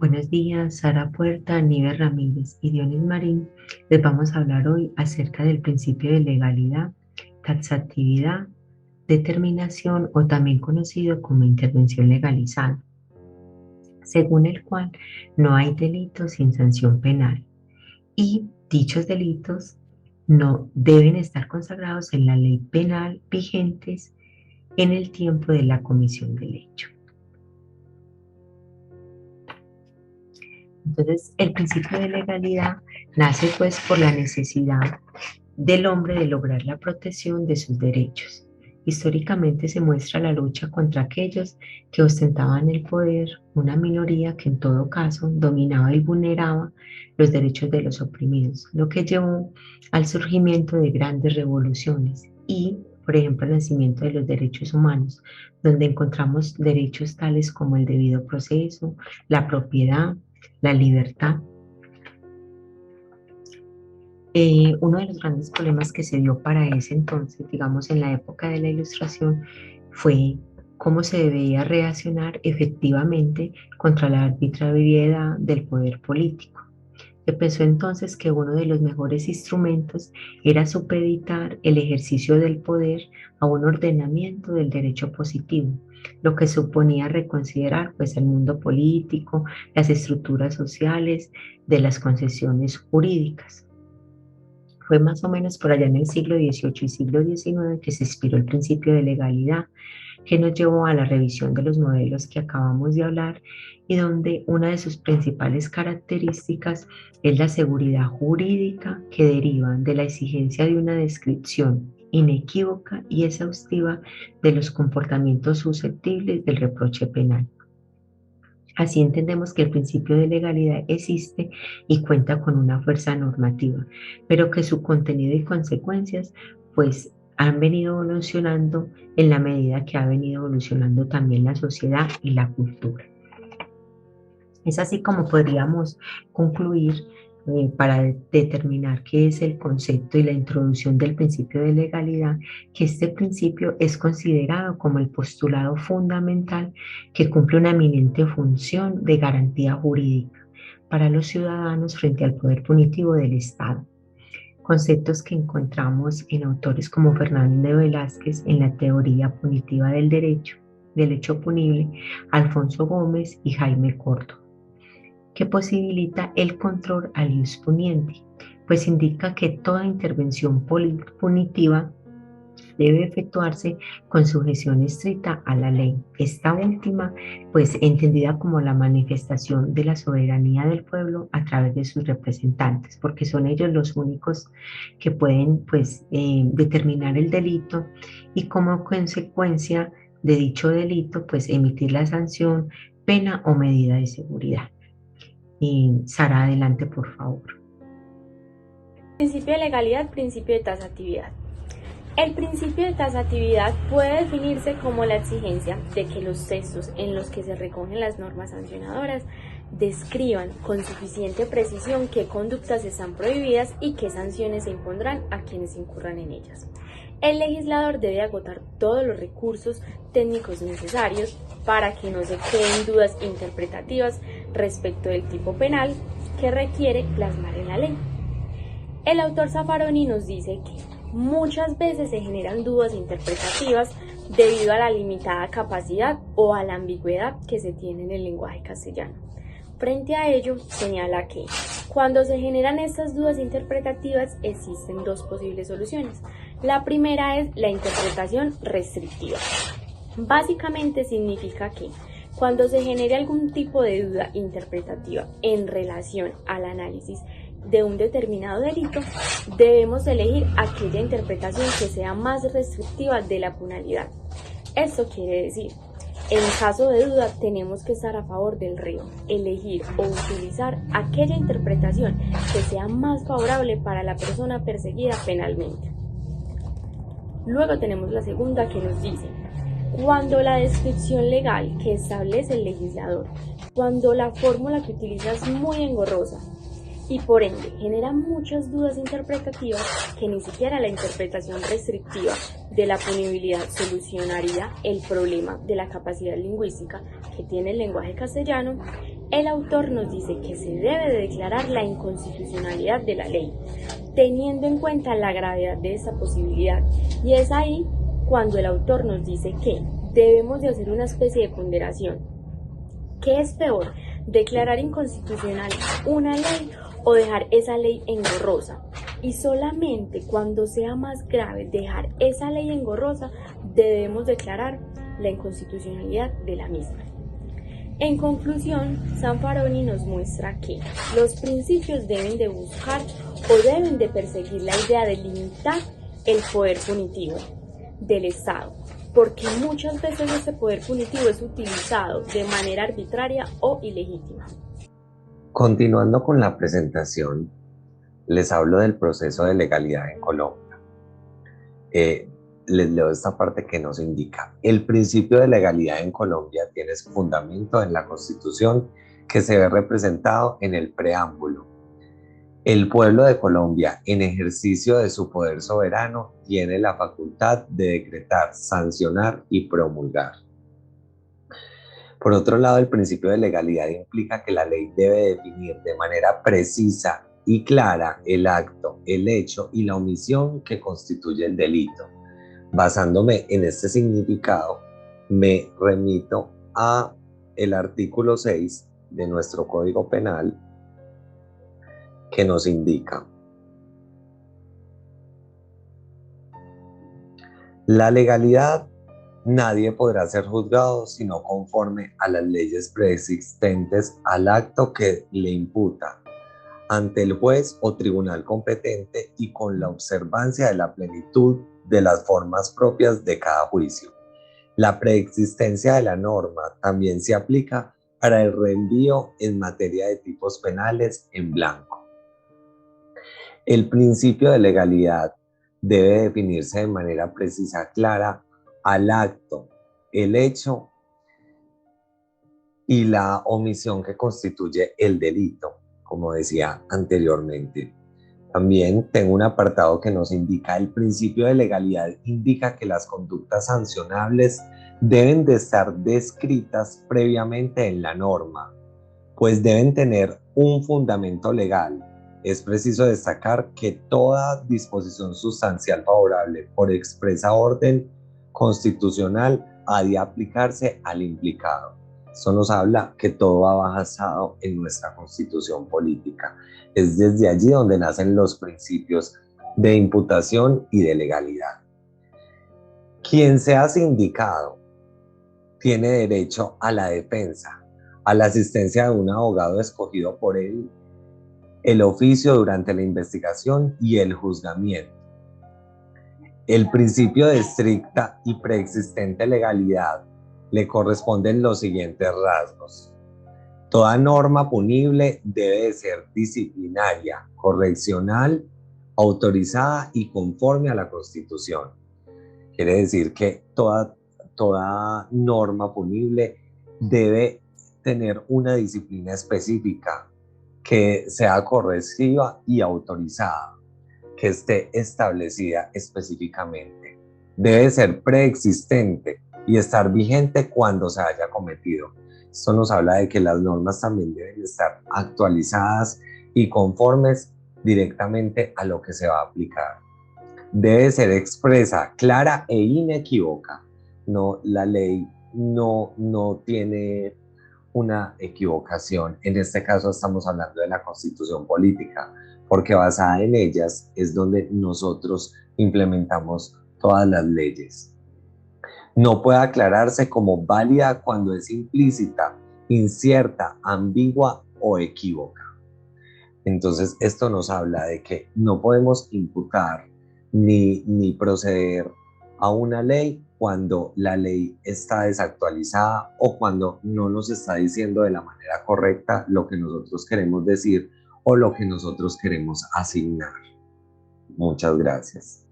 Buenos días, Sara Puerta, Nieves Ramírez y Dionis Marín. Les vamos a hablar hoy acerca del principio de legalidad, taxatividad, determinación o también conocido como intervención legalizada, según el cual no hay delito sin sanción penal y dichos delitos no deben estar consagrados en la ley penal vigentes en el tiempo de la comisión del hecho. Entonces, el principio de legalidad nace pues por la necesidad del hombre de lograr la protección de sus derechos. Históricamente se muestra la lucha contra aquellos que ostentaban el poder, una minoría que en todo caso dominaba y vulneraba los derechos de los oprimidos, lo que llevó al surgimiento de grandes revoluciones y, por ejemplo, al nacimiento de los derechos humanos, donde encontramos derechos tales como el debido proceso, la propiedad, la libertad. Uno de los grandes problemas que se dio para ese entonces, digamos en la época de la Ilustración, fue cómo se debía reaccionar efectivamente contra la arbitrariedad del poder político. Se pensó entonces que uno de los mejores instrumentos era supeditar el ejercicio del poder a un ordenamiento del derecho positivo, lo que suponía reconsiderar pues el mundo político, las estructuras sociales de las concesiones jurídicas. Fue más o menos por allá en el siglo XVIII y siglo XIX que se inspiró el principio de legalidad, que nos llevó a la revisión de los modelos que acabamos de hablar y donde una de sus principales características es la seguridad jurídica que deriva de la exigencia de una descripción inequívoca y exhaustiva de los comportamientos susceptibles del reproche penal. Así entendemos que el principio de legalidad existe y cuenta con una fuerza normativa, pero que su contenido y consecuencias pues han venido evolucionando en la medida que ha venido evolucionando también la sociedad y la cultura. Es así como podríamos concluir para determinar qué es el concepto y la introducción del principio de legalidad, que este principio es considerado como el postulado fundamental que cumple una eminente función de garantía jurídica para los ciudadanos frente al poder punitivo del Estado. Conceptos que encontramos en autores como Fernández Velázquez en la teoría punitiva del hecho punible, Alfonso Gómez y Jaime Córdoba, que posibilita el control al ius puniente, pues indica que toda intervención punitiva debe efectuarse con sujeción estricta a la ley. Esta última, pues entendida como la manifestación de la soberanía del pueblo a través de sus representantes, porque son ellos los únicos que pueden, pues, determinar el delito y como consecuencia de dicho delito, pues emitir la sanción, pena o medida de seguridad. Sara, adelante, por favor. Principio de legalidad, principio de tasatividad. El principio de tasatividad puede definirse como la exigencia de que los textos en los que se recogen las normas sancionadoras describan con suficiente precisión qué conductas están prohibidas y qué sanciones se impondrán a quienes incurran en ellas. El legislador debe agotar todos los recursos técnicos necesarios para que no se creen dudas interpretativas respecto del tipo penal que requiere plasmar en la ley. El autor Zaffaroni nos dice que muchas veces se generan dudas interpretativas debido a la limitada capacidad o a la ambigüedad que se tiene en el lenguaje castellano. Frente a ello, señala que cuando se generan estas dudas interpretativas existen dos posibles soluciones. La primera es la interpretación restrictiva. Básicamente significa que cuando se genere algún tipo de duda interpretativa en relación al análisis de un determinado delito, debemos elegir aquella interpretación que sea más restrictiva de la penalidad. Esto quiere decir, en caso de duda tenemos que estar a favor del reo, elegir o utilizar aquella interpretación que sea más favorable para la persona perseguida penalmente. Luego tenemos la segunda que nos dice, cuando la descripción legal que establece el legislador, cuando la fórmula que utiliza es muy engorrosa y por ende genera muchas dudas interpretativas que ni siquiera la interpretación restrictiva de la punibilidad solucionaría el problema de la capacidad lingüística que tiene el lenguaje castellano, el autor nos dice que se debe de declarar la inconstitucionalidad de la ley, teniendo en cuenta la gravedad de esta posibilidad. Y es ahí cuando el autor nos dice que debemos de hacer una especie de ponderación. ¿Qué es peor? ¿Declarar inconstitucional una ley o dejar esa ley engorrosa? Y solamente cuando sea más grave dejar esa ley engorrosa, debemos declarar la inconstitucionalidad de la misma. En conclusión, Zaffaroni nos muestra que los principios deben de buscar o deben de perseguir la idea de limitar el poder punitivo del Estado, porque muchas veces ese poder punitivo es utilizado de manera arbitraria o ilegítima. Continuando con la presentación, les hablo del proceso de legalidad en Colombia. Les leo esta parte que nos indica: el principio de legalidad en Colombia tiene su fundamento en la Constitución, que se ve representado en el preámbulo. El pueblo de Colombia, en ejercicio de su poder soberano, tiene la facultad de decretar, sancionar y promulgar. Por otro lado, el principio de legalidad implica que la ley debe definir de manera precisa y clara el acto, el hecho y la omisión que constituye el delito. Basándome en este significado, me remito a el artículo 6 de nuestro Código Penal, que nos indica: la legalidad, nadie podrá ser juzgado sino conforme a las leyes preexistentes al acto que le imputa, ante el juez o tribunal competente y con la observancia de la plenitud de las formas propias de cada juicio. La preexistencia de la norma también se aplica para el reenvío en materia de tipos penales en blanco. El principio de legalidad debe definirse de manera precisa, clara, al acto, el hecho y la omisión que constituye el delito, como decía anteriormente. También tengo un apartado que nos indica: el principio de legalidad indica que las conductas sancionables deben de estar descritas previamente en la norma, pues deben tener un fundamento legal. Es preciso destacar que toda disposición sustancial favorable por expresa orden constitucional ha de aplicarse al implicado. Eso nos habla que todo va basado en nuestra constitución política. Es desde allí donde nacen los principios de imputación y de legalidad. Quien sea sindicado tiene derecho a la defensa, a la asistencia de un abogado escogido por él, el oficio durante la investigación y el juzgamiento. El principio de estricta y preexistente legalidad le corresponden los siguientes rasgos: toda norma punible debe de ser disciplinaria, correccional, autorizada y conforme a la Constitución. Quiere decir que toda norma punible debe tener una disciplina específica, que sea correctiva y autorizada, que esté establecida específicamente. Debe ser preexistente y estar vigente cuando se haya cometido. Esto nos habla de que las normas también deben estar actualizadas y conformes directamente a lo que se va a aplicar. Debe ser expresa, clara e inequívoca. No, la ley no tiene una equivocación. En este caso estamos hablando de la Constitución política, porque basada en ellas es donde nosotros implementamos todas las leyes. No puede aclararse como válida cuando es implícita, incierta, ambigua o equívoca. Entonces esto nos habla de que no podemos imputar ni proceder a una ley cuando la ley está desactualizada o cuando no nos está diciendo de la manera correcta lo que nosotros queremos decir o lo que nosotros queremos asignar. Muchas gracias.